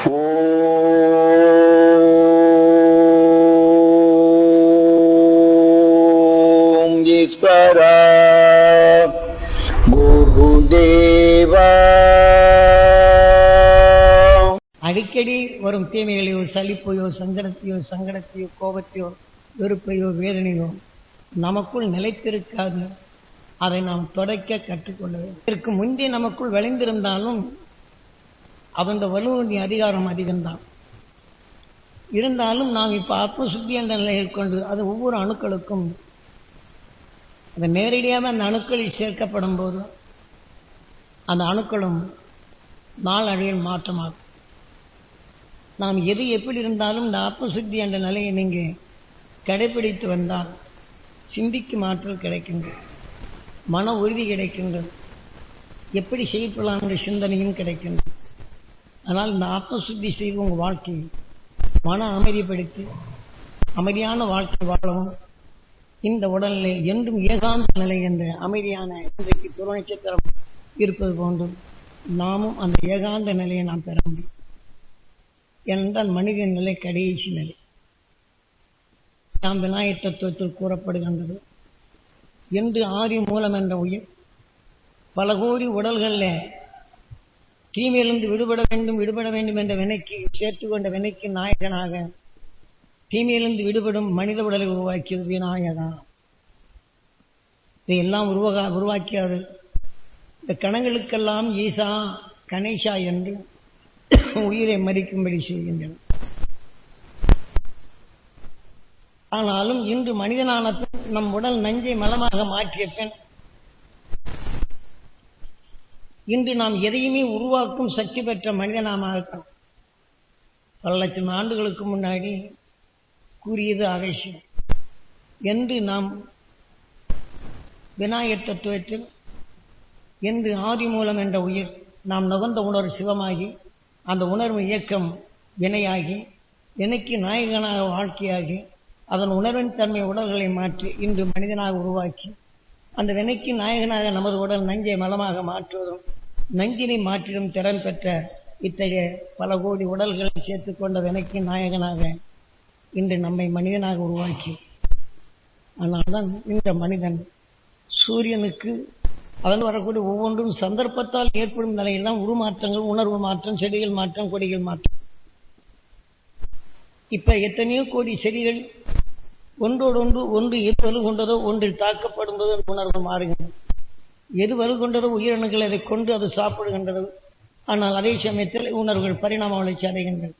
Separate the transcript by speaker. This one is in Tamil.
Speaker 1: ஓம் ஈஸ்வரா குருதேவா.
Speaker 2: அடிக்கடி வரும் தீமைகளையோ, சலிப்பையோ, சங்கடத்தையோ, கோபத்தையோ, வெறுப்பையோ, வேதனையோ நமக்குள் நிலைத்திருக்காது. அதை நாம் தொடக்க கற்றுக்கொள்ள வேண்டும். இதற்கு முந்தைய நமக்குள் விளைந்திருந்தாலும் அதன் வலுவனுடைய அதிகாரம் அதிகம்தான். இருந்தாலும் நாம் இப்ப ஆத்மசுத்தி என்ற நிலையில் கொண்டு அது ஒவ்வொரு அணுக்களுக்கும் அது நேரடியாக அந்த அணுக்களில் சேர்க்கப்படும் போது அந்த அணுக்களும் நாளடைவில் மாற்றமாகும். நாம் எது எப்படி இருந்தாலும் இந்த ஆத்மசுத்தி என்ற நிலையை நீங்கள் கடைபிடித்து வந்தால் சிந்திக்கும் ஆற்றல் கிடைக்கின்றது, மன உறுதி கிடைக்கின்றது, எப்படி செயல்படலாம் என்ற சிந்தனையும் கிடைக்கின்றது. அதனால் இந்த ஆத்மசுத்தி செய்து உங்கள் வாழ்க்கையை மன அமைதிப்படுத்தி அமைதியான வாழ்க்கை வாழவும், இந்த உடல்நிலை என்றும் ஏகாந்த நிலை என்ற அமைதியான இன்றைக்கு துரு நட்சத்திரம் இருப்பது போன்று நாமும் அந்த ஏகாந்த நிலையை நாம் பெற முடியும். ஏனென்றால் மனிதன் நிலை கடைசி நிலை. நாம் விநாயகர் தத்துவத்தில் கூறப்படுகின்றது, என்று ஆதி மூலம் என்ற உயிர் பல கோடி உடல்களில் தீமையிலிருந்து விடுபட வேண்டும் என்ற வினைக்கு சேர்த்து கொண்ட வினைக்கு நாயகனாக தீமையிலிருந்து விடுபடும் மனித உடலை உருவாக்கியது விநாயகா. இதையெல்லாம் உருவாக்கியது இந்த கணங்களுக்கெல்லாம் ஈசா கணேசா என்று உயிரை மறிக்கும்படி செய்கின்றன. ஆனாலும் இன்று மனிதனான நம் உடல் நஞ்சை மலமாக மாற்றிய பெண் இன்று நாம் எதையுமே உருவாக்கும் சக்தி பெற்ற மனிதனாக இருக்கிறோம். பல லட்சம் ஆண்டுகளுக்கு முன்னாடி கூறியது அவசியம் என்று நாம் விநாயகர் தத்துவத்தில் என்று ஆதி மூலம் என்ற உயிர் நாம் நுகர்ந்த உணர்வு சிவமாகி, அந்த உணர்வு இயக்கம் வினையாகி, வினைக்கு நாயகனாக வாழ்க்கையாகி, அதன் உணர்வின் தன்மை உடல்களை மாற்றி இன்று மனிதனாக உருவாக்கி, அந்த வினைக்கு நாயகனாக நமது உடல் நஞ்சை மலமாக மாற்றுவதும் நஞ்சினை மாற்றிடும் திறன் பெற்ற இத்தகைய பல கோடி உடல்களை சேர்த்துக் கொண்ட வினைக்கு நாயகனாக இன்று நம்மை மனிதனாக உருவாக்கி, ஆனால்தான் இந்த மனிதன் சூரியனுக்கு அதன் வரக்கூடிய ஒவ்வொன்றும் சந்தர்ப்பத்தால் ஏற்படும் நிலையில் தான் உருமாற்றங்கள், உணர்வு மாற்றம், செடிகள் மாற்றம், கொடிகள் மாற்றம். இப்ப எத்தனையோ கோடி செடிகள் ஒன்று எது வலு கொண்டதோ ஒன்றில் தாக்கப்படும் போது அந்த உணர்வு மாறுகின்றது. எது வலு கொண்டதோ உயிரணுக்கள் அதை கொண்டு அது சாப்பிடுகின்றது. ஆனால் அதே சமயத்தில் உணர்வுகள் பரிணாம வளர்ச்சி அடைகின்றது.